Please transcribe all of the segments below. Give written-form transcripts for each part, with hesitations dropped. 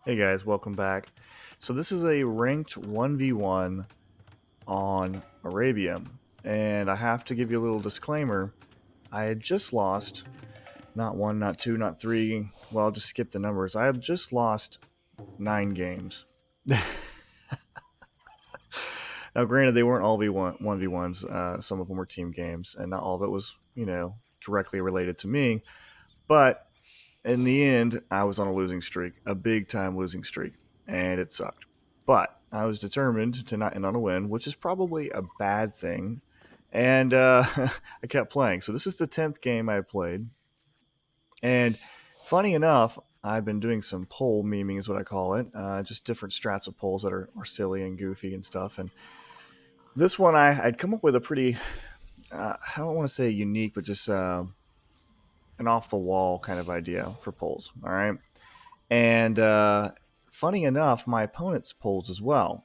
Hey guys, welcome back. So this is a ranked 1v1 on Arabia, and I have to give you a little disclaimer. I had just lost, not one, not two, not three, well, I'll just skip the numbers. I had just lost 9 games. Now granted, they weren't all 1v1s, some of them were team games, and not all of it was, directly related to me, but in the end, I was on a losing streak, a big time losing streak, and it sucked. But I was determined to not end on a win, which is probably a bad thing. And I kept playing. So this is the 10th game I played. And funny enough, I've been doing some poll memeing, is what I call it. Just different strats of polls that are silly and goofy and stuff. And this one, I'd come up with a pretty, I don't want to say unique, but just an off the wall kind of idea for polls. All right. And funny enough, my opponent's polls as well.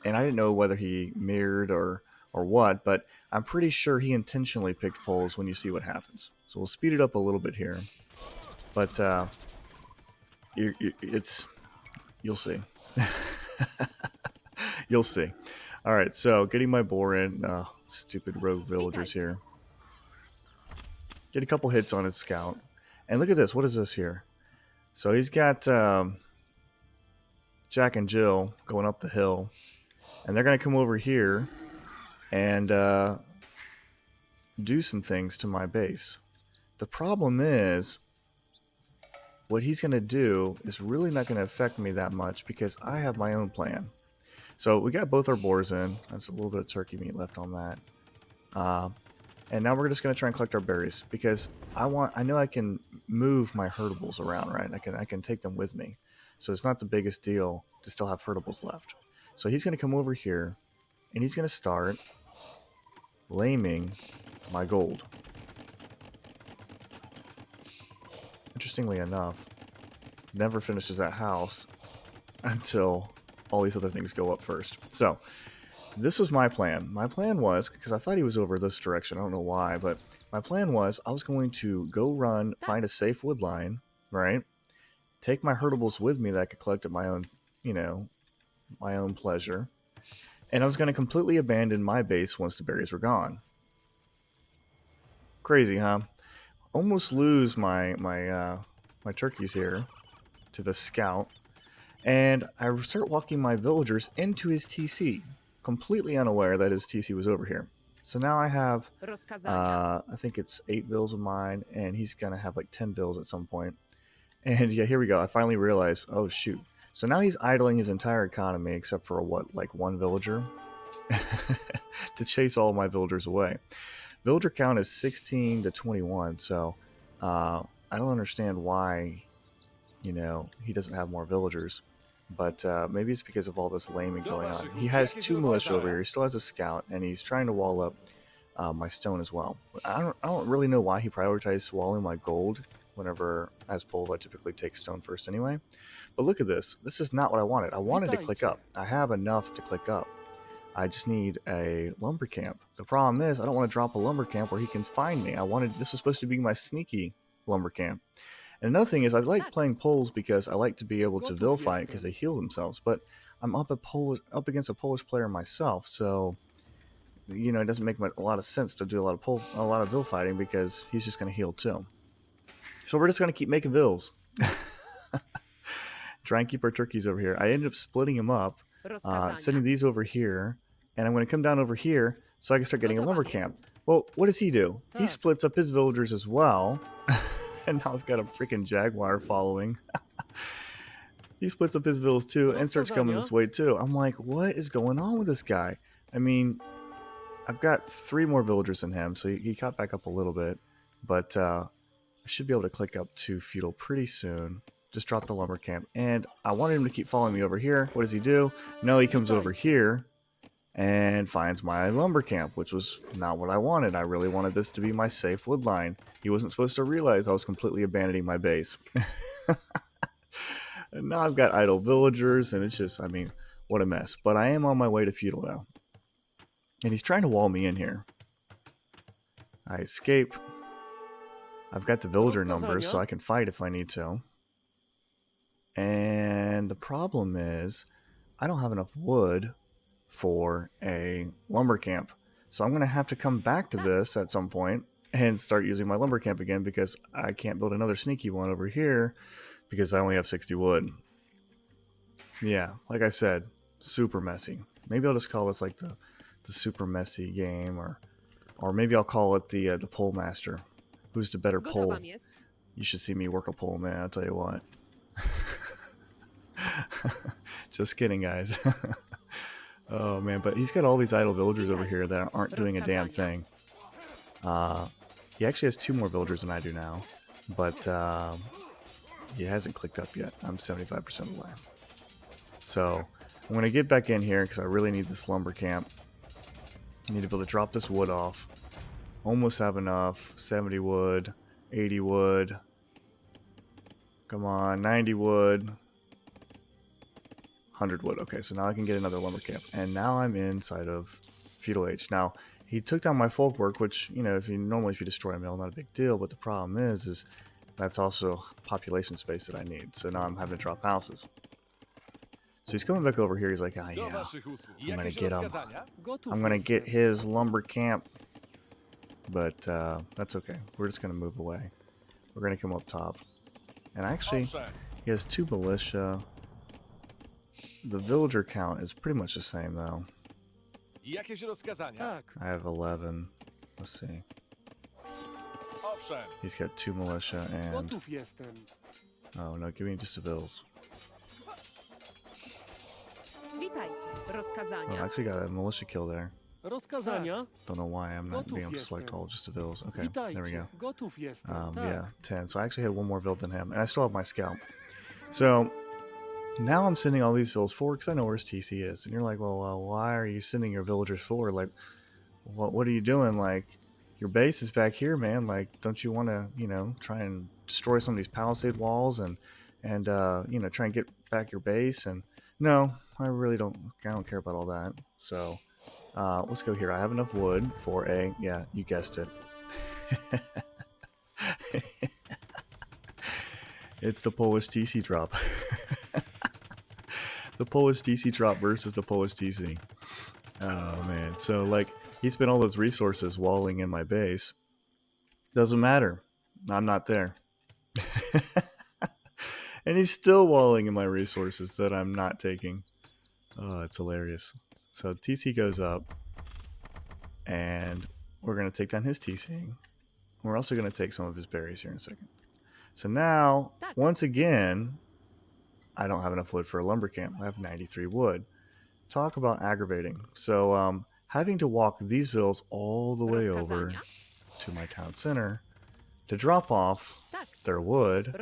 And I didn't know whether he mirrored or what, but I'm pretty sure he intentionally picked polls when you see what happens. So we'll speed it up a little bit here. But you'll see. You'll see. All right, so getting my boar in. Stupid rogue villagers here. Get a couple hits on his scout. And look at this. What is this here? So he's got Jack and Jill going up the hill. And they're going to come over here and do some things to my base. The problem is, what he's going to do is really not going to affect me that much because I have my own plan. So we got both our boars in. There's a little bit of turkey meat left on that. And now we're just going to try and collect our berries because I know I can move my herdables around, right? I can take them with me. So it's not the biggest deal to still have herdables left. So he's going to come over here and he's going to start laming my gold. Interestingly enough, never finishes that house until all these other things go up first. So this was my plan. My plan was, because I thought he was over this direction, I don't know why, but my plan was I was going to go run, find a safe wood line, right? Take my herdables with me that I could collect at my own, my own pleasure. And I was going to completely abandon my base once the berries were gone. Crazy, huh? Almost lose my turkeys here to the scout. And I start walking my villagers into his TC, completely unaware that his TC was over here. So now I have, I think it's 8 vills of mine, and he's going to have like 10 vills at some point. And yeah, here we go. I finally realized, oh shoot. So now he's idling his entire economy except for one villager to chase all of my villagers away. Villager count is 16 to 21, so I don't understand why, he doesn't have more villagers. But maybe it's because of all this laming going on. He has 2 militia over here. He still has a scout, and he's trying to wall up my stone as well. I don't really know why he prioritized walling my gold. Whenever, as polls, I typically take stone first anyway. But look at this. This is not what I wanted. I wanted to click up. I have enough to click up. I just need a lumber camp. The problem is I don't want to drop a lumber camp where he can find me. This was supposed to be my sneaky lumber camp. And another thing is I like playing polls because I like to be able to vill fight because they heal themselves. But I'm up against a Polish player myself, so it doesn't make a lot of sense to do a lot of vill fighting because he's just going to heal too. So we're just going to keep making vills. Try and keep our turkeys over here. I ended up splitting them up, sending these over here, and I'm going to come down over here so I can start getting a lumber camp. Well, what does he do? He splits up his villagers as well. And now I've got a freaking jaguar following. He splits up his villas too and starts coming this way too. I'm like, what is going on with this guy? I mean, I've got 3 more villagers than him, so he caught back up a little bit. But I should be able to click up to feudal pretty soon. Just dropped a lumber camp. And I wanted him to keep following me over here. What does he do? No, he comes over here and finds my lumber camp, which was not what I wanted. I really wanted this to be my safe wood line. He wasn't supposed to realize I was completely abandoning my base. And now I've got idle villagers, and it's just, what a mess. But I am on my way to feudal now. And he's trying to wall me in here. I escape. I've got the villager numbers, so I can fight if I need to. And And the problem is I don't have enough wood for a lumber camp. So I'm going to have to come back to this at some point and start using my lumber camp again, because I can't build another sneaky one over here because I only have 60 wood. Yeah, like I said, super messy. Maybe I'll just call this like the super messy game, or maybe I'll call it the pole master. Who's the better pole? You should see me work a pole, man. I'll tell you what. Just kidding, guys. Oh man, but he's got all these idle villagers over here that aren't doing a damn thing. He actually has 2 more villagers than I do now, but he hasn't clicked up yet. I'm 75% away. So I'm going to get back in here because I really need this lumber camp. I need to be able to drop this wood off. Almost have enough. 70 wood, 80 wood. Come on, 90 wood. 100 wood. Okay, so now I can get another lumber camp. And now I'm inside of Feudal Age. Now, he took down my folk work, which, you know, if you destroy a mill, not a big deal. But the problem is that's also population space that I need. So now I'm having to drop houses. So he's coming back over here. He's like, ah, yeah, I'm going to get him. I'm going to get his lumber camp. But that's okay. We're just going to move away. We're going to come up top. And actually, he has 2 militia. The villager count is pretty much the same, though. I have 11. Let's see. He's got 2 militia and... Oh, no, give me just civils. Oh, I actually got a militia kill there. Don't know why I'm not being able to select all just civils. Okay, there we go. Yeah, 10. So I actually had 1 more vill than him, and I still have my scout. So now I'm sending all these vills forward because I know where his TC is. And you're like, well, why are you sending your villagers forward? Like, what are you doing? Like, your base is back here, man. Like, don't you want to, you know, try and destroy some of these palisade walls and you know, try and get back your base? And no, I really don't. I don't care about all that. So let's go here. I have enough wood for a, yeah, you guessed it. It's the Polish TC drop. The Polish TC drop versus the Polish TC. Oh man, so like he spent all those resources walling in my base. Doesn't matter, I'm not there. And he's still walling in my resources that I'm not taking. Oh, it's hilarious. So TC goes up, and we're going to take down his TC. We're also going to take some of his berries here in a second. So now, once again, I don't have enough wood for a lumber camp. I have 93 wood. Talk about aggravating. So having to walk these vills all the way over to my town center to drop off their wood,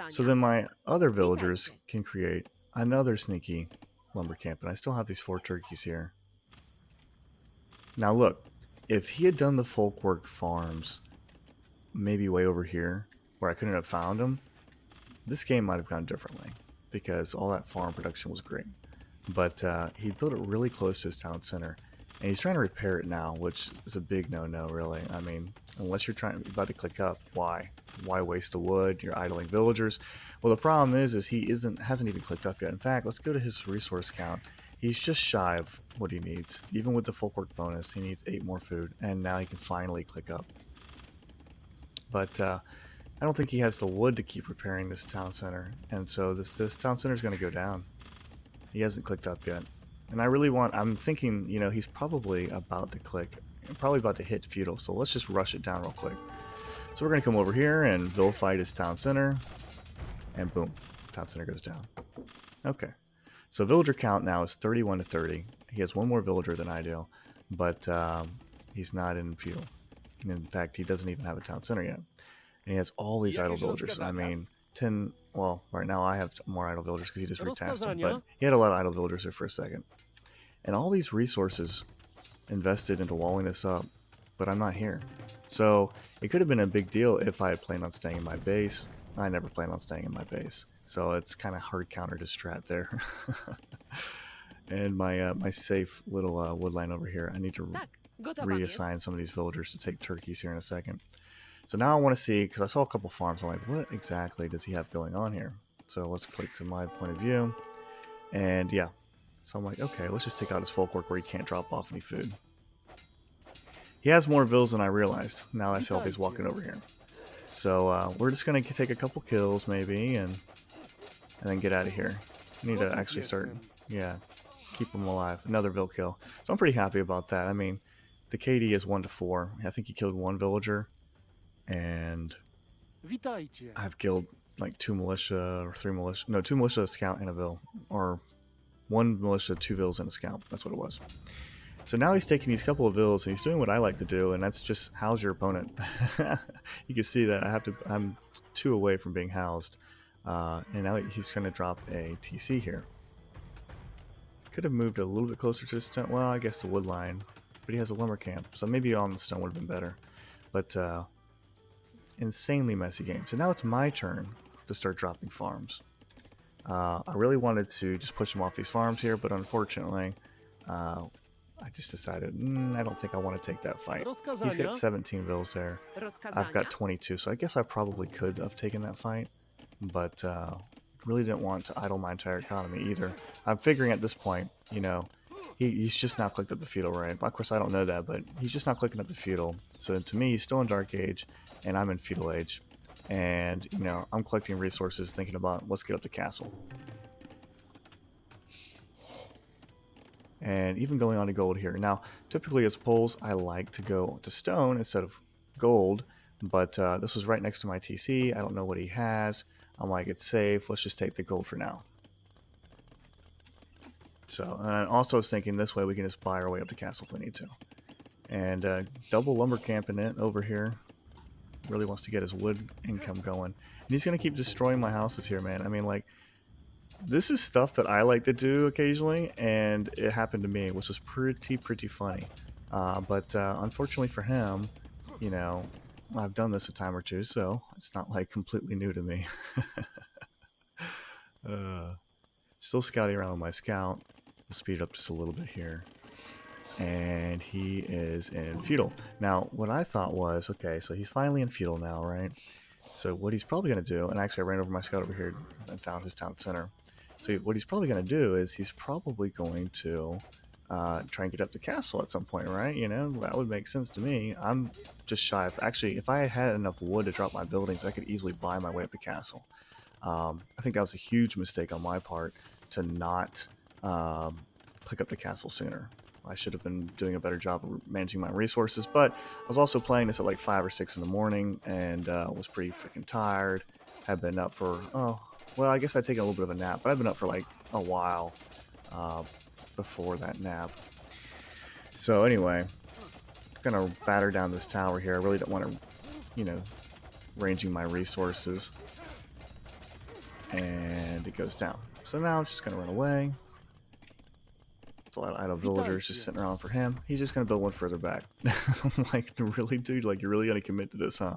so then my other villagers can create another sneaky lumber camp. And I still have these 4 turkeys here. Now look, if he had done the folkwork farms maybe way over here where I couldn't have found them, this game might have gone differently because all that farm production was great. But he built it really close to his town center, and he's trying to repair it now, which is a big no-no, really. I mean, unless you're about to click up, why? Why waste the wood? You're idling villagers. Well, the problem is he hasn't even clicked up yet. In fact, let's go to his resource count. He's just shy of what he needs. Even with the folkwork bonus, he needs 8 more food, and now he can finally click up. But I don't think he has the wood to keep repairing this town center, and so this town center is going to go down. He hasn't clicked up yet. And I'm thinking, you know, he's probably about to click, probably about to hit feudal, so let's just rush it down real quick. So we're going to come over here and vilify his town center, and boom, town center goes down. Okay, so villager count now is 31 to 30. He has 1 more villager than I do, but he's not in feudal. In fact, he doesn't even have a town center yet. And he has all these idle villagers. I mean, 10, well, right now I have more idle villagers because he just retasked them, but he had a lot of idle villagers there for a second. And all these resources invested into walling this up, but I'm not here. So it could have been a big deal if I had planned on staying in my base. I never planned on staying in my base. So it's kind of hard counter to strat there. And my safe little wood line over here, I need to reassign some of these villagers to take turkeys here in a second. So now I want to see, because I saw a couple farms, I'm like, what exactly does he have going on here? So let's click to my point of view. And yeah, so I'm like, okay, let's just take out his folkwork where he can't drop off any food. He has more vills than I realized. Now I see how he's walking over here. So we're just going to take a couple kills maybe and then get out of here. I need to actually start, yeah, keep him alive. Another vill kill. So I'm pretty happy about that. I mean, the KD is 1 to 4. I think he killed 1 villager. And I've killed like 2 militia or 3 militia. No, 2 militia, a scout, and a vill. Or 1 militia, 2 vills, and a scout. That's what it was. So now he's taking these couple of vills and he's doing what I like to do, and that's just house your opponent. You can see that I'm 2 away from being housed. And now he's going to drop a TC here. Could have moved a little bit closer to the stone. Well, I guess the wood line. But he has a lumber camp, so maybe on the stone would have been better. But insanely messy game. So now it's my turn to start dropping farms. I really wanted to just push him off these farms here, but unfortunately, I just decided, I don't think I want to take that fight. He's got 17 vills there. I've got 22, so I guess I probably could have taken that fight, but really didn't want to idle my entire economy either. I'm figuring at this point, you know, he's just not clicked up the feudal, right? Of course, I don't know that, but he's just not clicking up the feudal. So to me, he's still in Dark Age, and I'm in Feudal Age. And, you know, I'm collecting resources, thinking about, let's get up to castle. And even going on to gold here. Now, typically as poles, I like to go to stone instead of gold, but this was right next to my TC. I don't know what he has. I'm like, it's safe. Let's just take the gold for now. So, and I also was thinking this way we can just buy our way up to castle if we need to. And double lumber camping it over here. Really wants to get his wood income going. And he's going to keep destroying my houses here, man. I mean, like, this is stuff that I like to do occasionally, and it happened to me, which was pretty funny. But unfortunately for him, you know, I've done this a time or two, so it's not like completely new to me. Still scouting around with my scout. We'll speed up just a little bit here. And he is in feudal. Now, what I thought was, okay, so he's finally in feudal now, right? So what he's probably going to do, and actually I ran over my scout over here and found his town center. So what he's probably going to do is he's probably going to try and get up the castle at some point, right? You know, that would make sense to me. I'm just shy of, actually, if I had enough wood to drop my buildings, I could easily buy my way up the castle. I think that was a huge mistake on my part to not click up the castle sooner. I should have been doing a better job of managing my resources, but I was also playing this at like 5 or 6 in the morning and was pretty freaking tired. Had been up for, well, I guess I'd taken a little bit of a nap, but I've been up for like a while before that nap. So anyway, I'm gonna batter down this tower here. I really don't want to, you know, ranging my resources. And it goes down. So now it's just gonna run away. It's a lot of idle villagers just sitting around for him. He's just gonna build one further back. I'm like, really, dude? Like, you're really gonna commit to this, huh?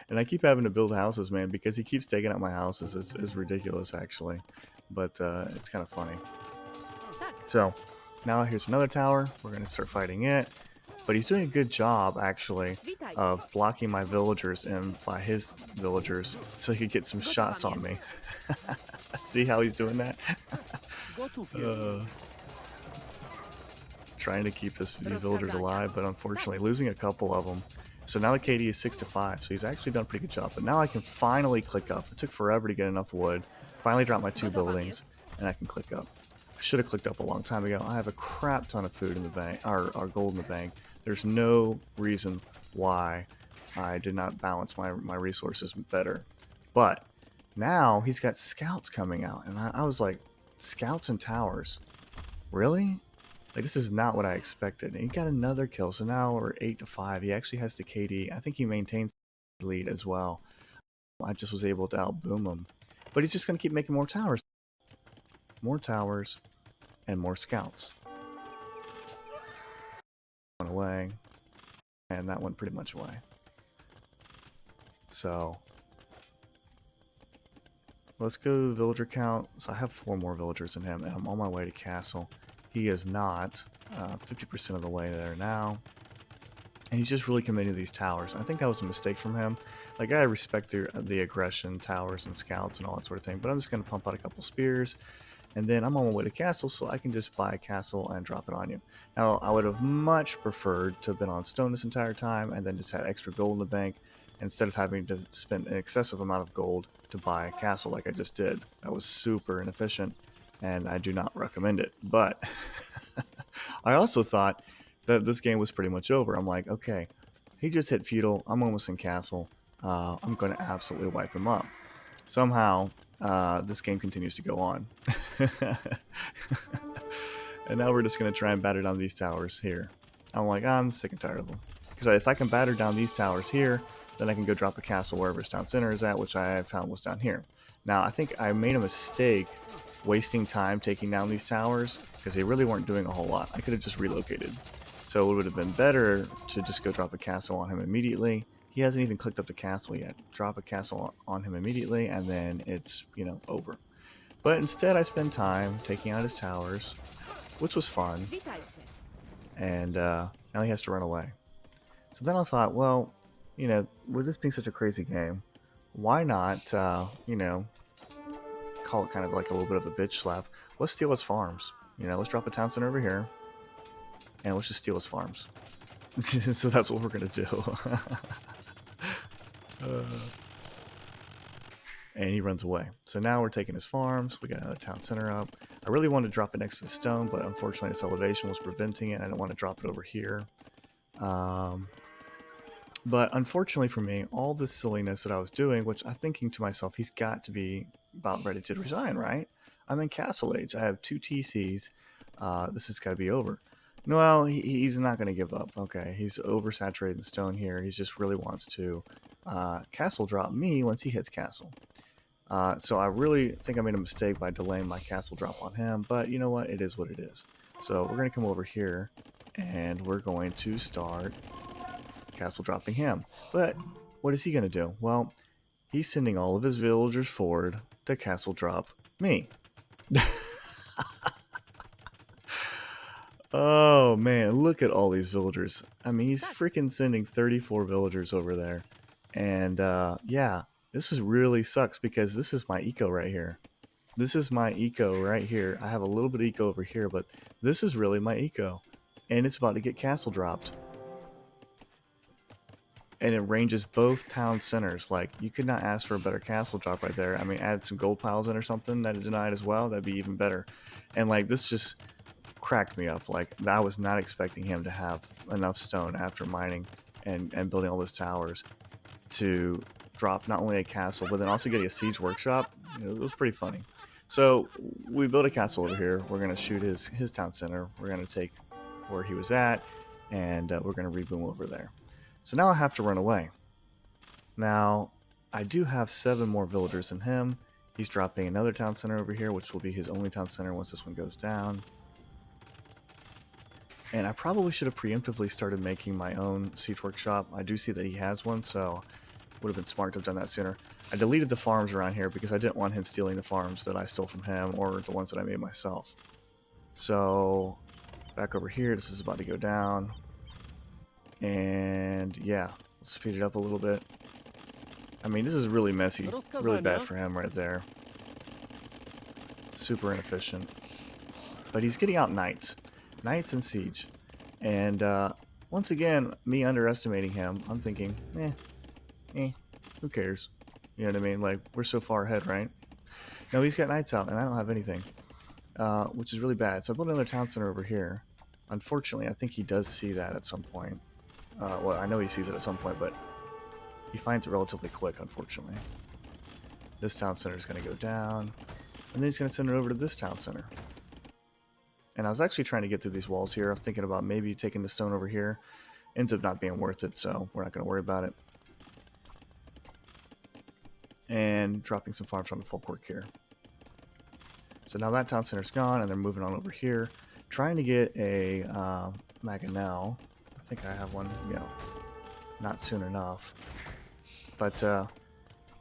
And I keep having to build houses, man, because he keeps taking out my houses. It's ridiculous, actually. But it's kind of funny. So, now here's another tower. We're going to start fighting it. But he's doing a good job, actually, of blocking my villagers in by his villagers so he could get some shots on me. See how he's doing that? Trying to keep these villagers alive, but unfortunately losing a couple of them. So now the KD is 6 to 5, so he's actually done a pretty good job. But now I can finally click up. It took forever to get enough wood. Finally dropped my 2 buildings, and I can click up. I should have clicked up a long time ago. I have a crap ton of food in the bank, or gold in the bank. There's no reason why I did not balance my resources better. But now he's got scouts coming out, and I was like, scouts and towers? Really? Like, this is not what I expected. And he got another kill, so now we're 8 to 5. He actually has the KD. I think he maintains the lead as well. I just was able to outboom him. But he's just going to keep making more towers. More towers and more scouts. One away. And that went pretty much away. So let's go villager count. So I have 4 more villagers than him, and I'm on my way to castle. He is not 50% of the way there now. And he's just really committing to these towers. I think that was a mistake from him. Like, I respect the aggression, towers and scouts and all that sort of thing, but I'm just going to pump out a couple spears and then I'm on my way to castle, so I can just buy a castle and drop it on you. Now, I would have much preferred to have been on stone this entire time and then just had extra gold in the bank instead of having to spend an excessive amount of gold to buy a castle like I just did. That was super inefficient, and I do not recommend it. But I also thought that this game was pretty much over. I'm like, okay, he just hit feudal. I'm almost in castle. I'm going to absolutely wipe him up. Somehow, this game continues to go on. And now we're just going to try and batter down these towers here. I'm like, I'm sick and tired of them. Because if I can batter down these towers here, then I can go drop a castle wherever his town center is at, which I found was down here. Now, I think I made a mistake wasting time taking down these towers because they really weren't doing a whole lot. I could have just relocated. So it would have been better to just go drop a castle on him immediately. He hasn't even clicked up the castle yet. Drop a castle on him immediately, and then it's, you know, over. But instead, I spend time taking out his towers, which was fun. And now he has to run away. So then I thought, well, you know, with this being such a crazy game, why not, you know, call it kind of like a little bit of a bitch slap. Let's steal his farms. You know, let's drop a town center over here, and let's just steal his farms. So that's what we're going to do. And he runs away. So now we're taking his farms. We got another town center up. I really wanted to drop it next to the stone, but unfortunately this elevation was preventing it. I didn't want to drop it over here. But unfortunately for me, all this silliness that I was doing, which I'm thinking to myself, he's got to be about ready to resign, right? I'm in castle age. I have 2 TCs. This has got to be over. No, he's not going to give up. Okay, he's oversaturated in stone here. He just really wants to castle drop me once he hits castle. So I really think I made a mistake by delaying my castle drop on him, but you know what? It is what it is. So we're going to come over here, and we're going to start castle dropping him. But what is he going to do? Well, he's sending all of his villagers forward to castle drop me. Oh man, look at all these villagers. I mean, he's freaking sending 34 villagers over there. And yeah, this is really sucks because this is my eco right here. This is my eco right here. I have a little bit of eco over here, but this is really my eco. And it's about to get castle dropped. And it ranges both town centers. Like, you could not ask for a better castle drop right there. I mean, add some gold piles in or something that it denied as well. That'd be even better. And like, this just cracked me up. Like, I was not expecting him to have enough stone after mining and building all those towers to drop not only a castle, but then also getting a siege workshop. You know, it was pretty funny. So we built a castle over here. We're going to shoot his town center. We're going to take where he was at, and we're going to reboom over there. So now I have to run away. Now, I do have 7 more villagers than him. He's dropping another town center over here, which will be his only town center once this one goes down. And I probably should have preemptively started making my own siege workshop. I do see that he has one, so would have been smart to have done that sooner. I deleted the farms around here because I didn't want him stealing the farms that I stole from him or the ones that I made myself. So back over here, this is about to go down. And yeah, let's speed it up a little bit. I mean, this is really messy, really bad for him right there. Super inefficient. But he's getting out knights. Knights and siege. And once again, me underestimating him, I'm thinking, who cares? You know what I mean? Like, we're so far ahead, right? No, he's got knights out, and I don't have anything. Which is really bad. So I built another town center over here. Unfortunately, I think he does see that at some point. Well, I know he sees it at some point, but he finds it relatively quick, unfortunately. This town center is going to go down, and then he's going to send it over to this town center. And I was actually trying to get through these walls here. I'm thinking about maybe taking the stone over here. Ends up not being worth it, so we're not going to worry about it. And dropping some farms on the full quirk here. So now that town center's gone, and they're moving on over here. Trying to get a Mangonel. I think I have one, you know, not soon enough. But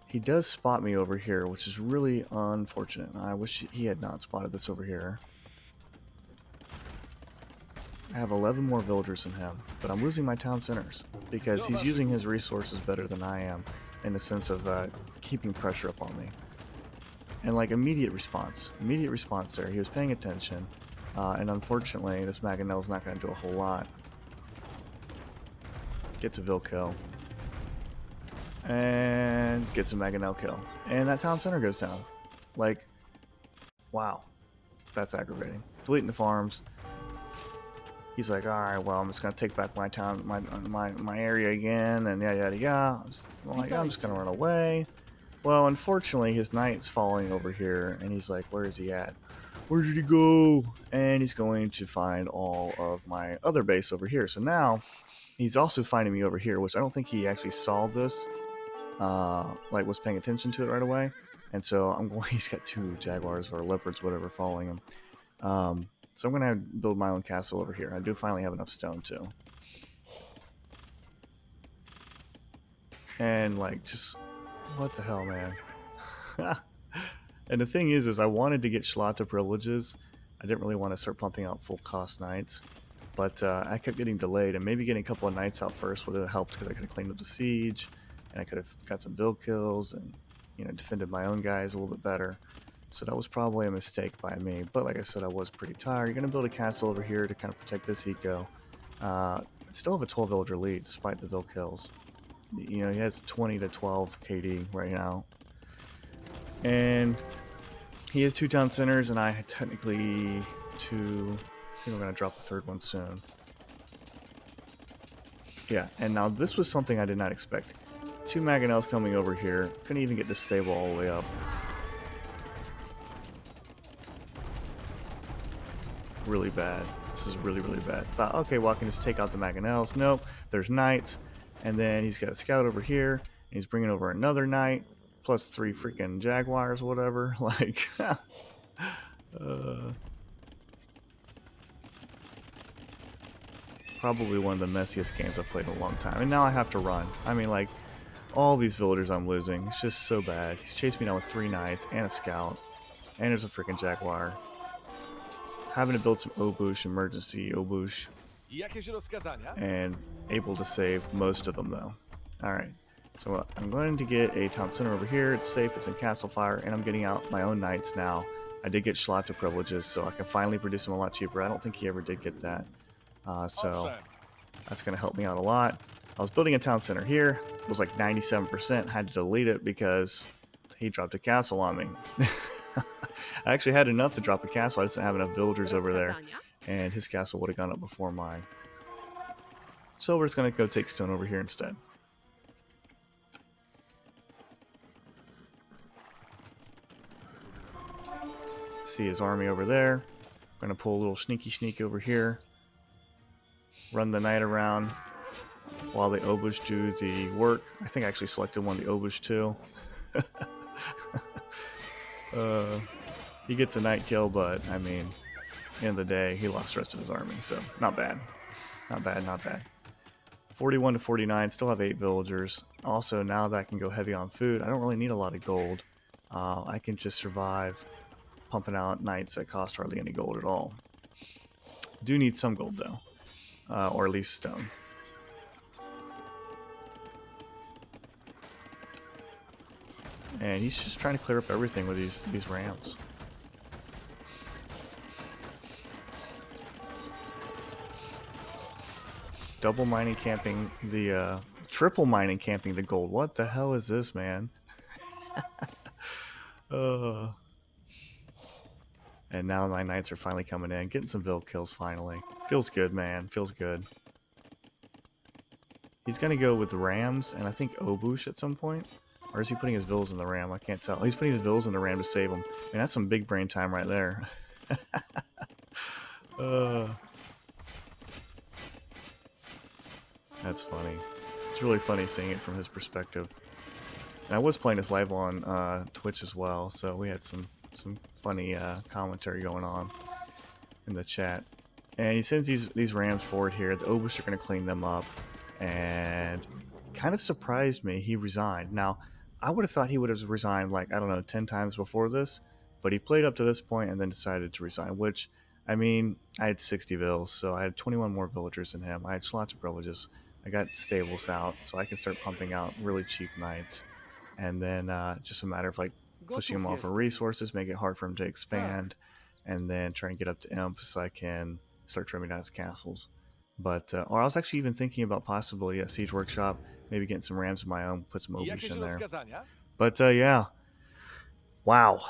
he does spot me over here, which is really unfortunate. I wish he had not spotted this over here. I have 11 more villagers than him, but I'm losing my town centers because he's using his resources better than I am in the sense of keeping pressure up on me. And like immediate response there. He was paying attention, and unfortunately this Mangonel is not going to do a whole lot. Gets a Vil kill, and gets a Mangonel kill, and that town center goes down. Like, wow, that's aggravating. Deleting the farms. He's like, all right, well, I'm just gonna take back my town, my area again, and yada yada. I'm just gonna run away. Well, unfortunately, his knight's falling over here, and he's like, where is he at? Where did he go? And he's going to find all of my other base over here. So now, he's also finding me over here, which I don't think he actually saw this, like was paying attention to it right away. And so I'm going, he's got 2 jaguars or leopards, whatever, following him. So I'm going to build my own castle over here. I do finally have enough stone, too. And, like, just... what the hell, man? And the thing is I wanted to get Schlata privileges. I didn't really want to start pumping out full cost knights, but I kept getting delayed, and maybe getting a couple of knights out first would have helped, because I could have cleaned up the siege, and I could have got some Vil kills, and, you know, defended my own guys a little bit better. So that was probably a mistake by me, but like I said, I was pretty tired. You're going to build a castle over here to kind of protect this eco. Still have a 12 villager lead despite the Vil kills. You know, he has 20 to 12 KD right now. And he has 2 town centers, and I technically 2... I think I'm going to drop a 3rd one soon. Yeah, and now this was something I did not expect. 2 Mangonels coming over here. Couldn't even get this stable all the way up. Really bad. This is really, really bad. Thought, okay, well, I can just take out the Mangonels. Nope, there's knights. And then he's got a scout over here, and he's bringing over another knight, plus 3 freaking jaguars, whatever. Like, probably one of the messiest games I've played in a long time. And now I have to run. I mean, like, all these villagers I'm losing. It's just so bad. He's chased me down with 3 knights and a scout, and there's a freaking jaguar. Having to build some Obush, emergency Obush. And able to save most of them, though. Alright, so I'm going to get a town center over here. It's safe, it's in castle fire, and I'm getting out my own knights now. I did get Schlata privileges, so I can finally produce them a lot cheaper. I don't think he ever did get that. So that's going to help me out a lot. I was building a town center here. It was like 97%. Had to delete it because he dropped a castle on me. I actually had enough to drop a castle. I just didn't have enough villagers over there. And his castle would have gone up before mine. So we're just going to go take stone over here instead. See his army over there. I'm going to pull a little sneaky sneak over here. Run the knight around while the Obush do the work. I think I actually selected one of the Obush too. He gets a knight kill, but I mean, at the end of the day, he lost the rest of his army, so not bad. Not bad, not bad. 41 to 49, still have 8 villagers. Also, now that I can go heavy on food, I don't really need a lot of gold. I can just survive pumping out knights that cost hardly any gold at all. Do need some gold though, or at least stone. And he's just trying to clear up everything with these rams. Double mining camping the triple mining camping the gold. What the hell is this, man? And now my knights are finally coming in, getting some Vil kills finally. Feels good, man. Feels good. He's gonna go with the rams and I think Obush at some point. Or is he putting his Vils in the ram? I can't tell. He's putting his Vils in the ram to save him. Man, that's some big brain time right there. That's funny. It's really funny seeing it from his perspective. And I was playing this live on Twitch as well, so we had some funny commentary going on in the chat. And he sends these rams forward here. The Obush are going to clean them up. And kind of surprised me, he resigned. Now, I would have thought he would have resigned like, I don't know, 10 times before this. But he played up to this point and then decided to resign, which, I mean, I had 60 Vils, so I had 21 more villagers than him. I had lots of privileges. I got stables out, so I can start pumping out really cheap knights. And then just a matter of like pushing him off of resources, make it hard for him to expand, and then try and get up to Imp so I can start trimming down his castles. But or I was actually even thinking about possibly a Siege Workshop, maybe getting some Rams of my own, put some Obush in there. But yeah, wow,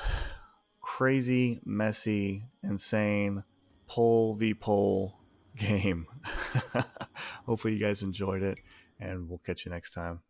crazy, messy, insane, pole v pole game. Hopefully you guys enjoyed it, and we'll catch you next time.